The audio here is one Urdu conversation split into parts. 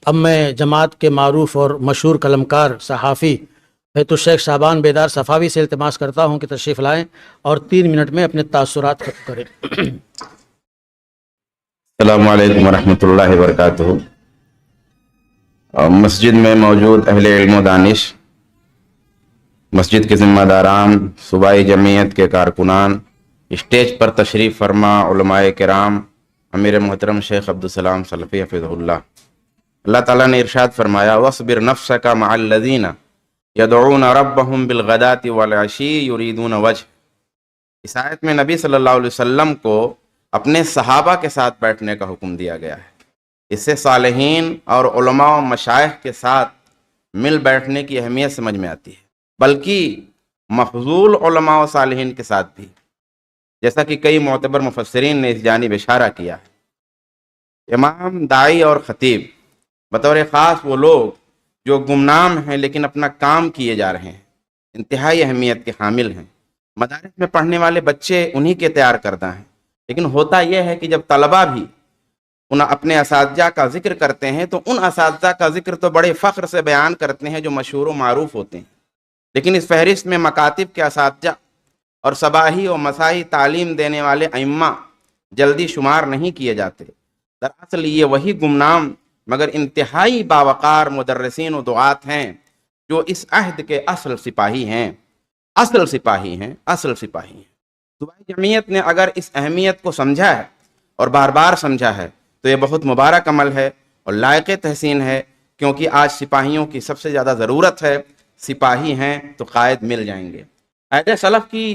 اب میں جماعت کے معروف اور مشہور قلمکار صحافی تو شیخ شعبان بیدار صفاوی سے التماس کرتا ہوں کہ تشریف لائیں اور 3 منٹ میں اپنے تاثرات ختم کریں۔ السلام علیکم ورحمۃ اللہ وبرکاتہ۔ مسجد میں موجود اہل علم و دانش، مسجد کے ذمہ داران، صوبائی جمعیت کے کارکنان، اسٹیج پر تشریف فرما علماء کرام، امیر محترم شیخ عبدالسلام سلفی حفظہ اللہ۔ اللہ تعالیٰ نے ارشاد فرمایا وَاصْبِرْ نَفْسَكَ مَعَ الَّذِينَ يَدْعُونَ رَبَّهُمْ بِالْغَدَاةِ وَالْعَشِيِّ يُرِيدُونَ وَجْهَهُ۔ اس آیت میں نبی صلی اللہ علیہ وسلم کو اپنے صحابہ کے ساتھ بیٹھنے کا حکم دیا گیا ہے۔ اس سے صالحین اور علماء و مشائخ کے ساتھ مل بیٹھنے کی اہمیت سمجھ میں آتی ہے، بلکہ مفضول علماء و صالحین کے ساتھ بھی، جیسا کہ کئی معتبر مفسرین نے اس جانب اشارہ کیا ہے۔ امام، داعی اور خطیب بطور خاص وہ لوگ جو گمنام ہیں لیکن اپنا کام کیے جا رہے ہیں، انتہائی اہمیت کے حامل ہیں۔ مدارس میں پڑھنے والے بچے انہی کے تیار کردہ ہیں، لیکن ہوتا یہ ہے کہ جب طلبہ بھی اپنے اساتذہ کا ذکر کرتے ہیں تو ان اساتذہ کا ذکر تو بڑے فخر سے بیان کرتے ہیں جو مشہور و معروف ہوتے ہیں، لیکن اس فہرست میں مکاتب کے اساتذہ اور صباحی و مسائی تعلیم دینے والے ائمہ جلدی شمار نہیں کیے جاتے۔ دراصل یہ وہی گمنام مگر انتہائی باوقار مدرسین و دعات ہیں جو اس عہد کے اصل سپاہی ہیں۔ صوبائی جمعیت نے اگر اس اہمیت کو سمجھا ہے اور بار بار سمجھا ہے تو یہ بہت مبارک عمل ہے اور لائق تحسین ہے، کیونکہ آج سپاہیوں کی سب سے زیادہ ضرورت ہے۔ سپاہی ہیں تو قائد مل جائیں گے۔ عہد سلف کی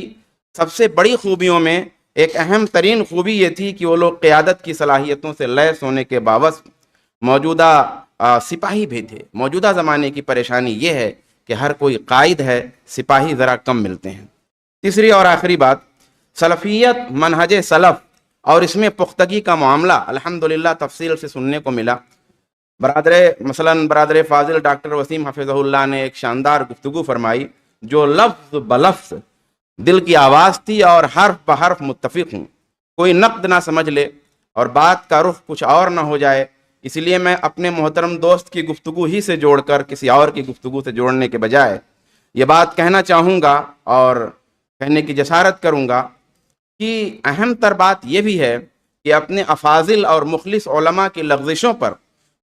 سب سے بڑی خوبیوں میں ایک اہم ترین خوبی یہ تھی کہ وہ لوگ قیادت کی صلاحیتوں سے لیس ہونے کے باوجود موجودہ سپاہی بھی تھے۔ موجودہ زمانے کی پریشانی یہ ہے کہ ہر کوئی قائد ہے، سپاہی ذرا کم ملتے ہیں۔ تیسری اور آخری بات، سلفیت منہج سلف اور اس میں پختگی کا معاملہ الحمدللہ تفصیل سے سننے کو ملا۔ برادر فاضل ڈاکٹر وسیم حفظہ اللہ نے ایک شاندار گفتگو فرمائی جو لفظ بلفظ دل کی آواز تھی اور حرف بحرف متفق ہوں، کوئی نقد نہ سمجھ لے اور بات کا رخ کچھ اور نہ ہو جائے۔ اس لیے میں اپنے محترم دوست کی گفتگو ہی سے جوڑ کر کسی اور کی گفتگو سے جوڑنے کے بجائے یہ بات کہنا چاہوں گا اور کہنے کی جسارت کروں گا کہ اہم تر بات یہ بھی ہے کہ اپنے افاضل اور مخلص علماء کی لغزشوں پر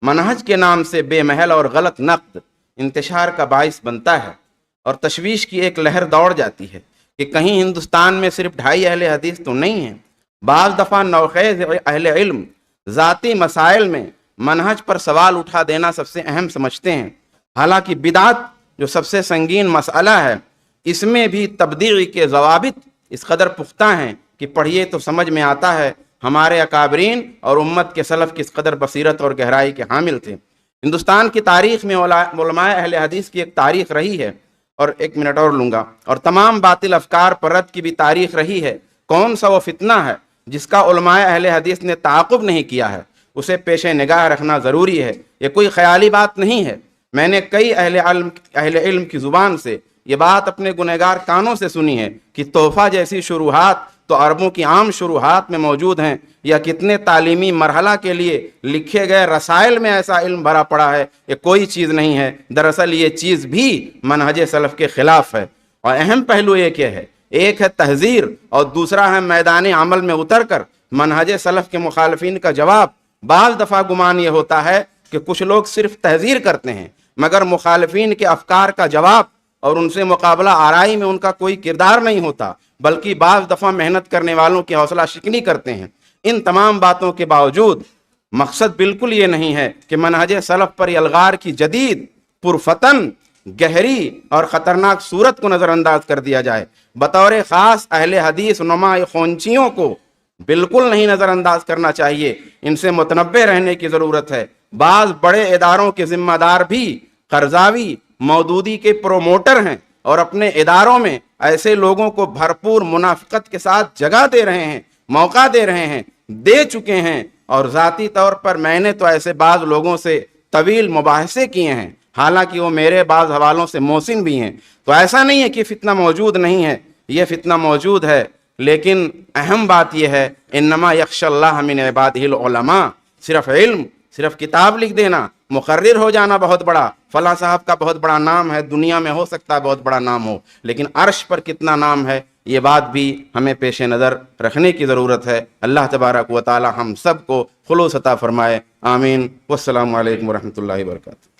منہج کے نام سے بے محل اور غلط نقد انتشار کا باعث بنتا ہے اور تشویش کی ایک لہر دوڑ جاتی ہے کہ کہیں ہندوستان میں صرف 2.5 اہل حدیث تو نہیں ہیں۔ بعض دفعہ نوخیز اہل علم ذاتی مسائل میں منہج پر سوال اٹھا دینا سب سے اہم سمجھتے ہیں، حالانکہ بدعت جو سب سے سنگین مسئلہ ہے اس میں بھی تبدیعی کے ضوابط اس قدر پختہ ہیں کہ پڑھیے تو سمجھ میں آتا ہے ہمارے اکابرین اور امت کے سلف کس قدر بصیرت اور گہرائی کے حامل تھے۔ ہندوستان کی تاریخ میں علماء اہل حدیث کی ایک تاریخ رہی ہے، اور 1 منٹ اور لوں گا، اور تمام باطل افکار پر رد کی بھی تاریخ رہی ہے۔ کون سا وہ فتنہ ہے جس کا علماء اہل حدیث نے تعاقب نہیں کیا ہے؟ اسے پیش نگاہ رکھنا ضروری ہے۔ یہ کوئی خیالی بات نہیں ہے، میں نے کئی اہل علم کی زبان سے یہ بات اپنے گنہگار کانوں سے سنی ہے کہ تحفہ جیسی شروحات تو عربوں کی عام شروحات میں موجود ہیں، یا کتنے تعلیمی مرحلہ کے لیے لکھے گئے رسائل میں ایسا علم بھرا پڑا ہے۔ یہ کوئی چیز نہیں ہے، دراصل یہ چیز بھی منہج سلف کے خلاف ہے۔ اور اہم پہلو یہ کیا ہے، ایک ہے تحذیر اور دوسرا ہے میدان عمل میں اتر کر منہج سلف کے مخالفین کا جواب۔ بعض دفعہ گمان یہ ہوتا ہے کہ کچھ لوگ صرف تحذیر کرتے ہیں مگر مخالفین کے افکار کا جواب اور ان سے مقابلہ آرائی میں ان کا کوئی کردار نہیں ہوتا، بلکہ بعض دفعہ محنت کرنے والوں کی حوصلہ شکنی کرتے ہیں۔ ان تمام باتوں کے باوجود مقصد بالکل یہ نہیں ہے کہ منہج سلف پر الغار کی جدید، پرفتن، گہری اور خطرناک صورت کو نظر انداز کر دیا جائے۔ بطور خاص اہل حدیث نما خونچیوں کو بالکل نہیں نظر انداز کرنا چاہیے، ان سے متنبع رہنے کی ضرورت ہے۔ بعض بڑے اداروں کے ذمہ دار بھی قرضاوی، مودودی کے پروموٹر ہیں اور اپنے اداروں میں ایسے لوگوں کو بھرپور منافقت کے ساتھ جگہ دے رہے ہیں، موقع دے رہے ہیں، دے چکے ہیں۔ اور ذاتی طور پر میں نے تو ایسے بعض لوگوں سے طویل مباحثے کیے ہیں، حالانکہ وہ میرے بعض حوالوں سے محسن بھی ہیں۔ تو ایسا نہیں ہے کہ فتنہ موجود نہیں ہے، یہ فتنہ موجود ہے، لیکن اہم بات یہ ہے انما یخشی اللہ من عبادہ العلماء۔ صرف علم، صرف کتاب لکھ دینا، مقرر ہو جانا بہت بڑا، فلاں صاحب کا بہت بڑا نام ہے، دنیا میں ہو سکتا ہے بہت بڑا نام ہو، لیکن عرش پر کتنا نام ہے یہ بات بھی ہمیں پیش نظر رکھنے کی ضرورت ہے۔ اللہ تبارک و تعالی ہم سب کو خلوص عطا فرمائے، آمین۔ والسلام علیکم ورحمۃ اللہ وبرکاتہ۔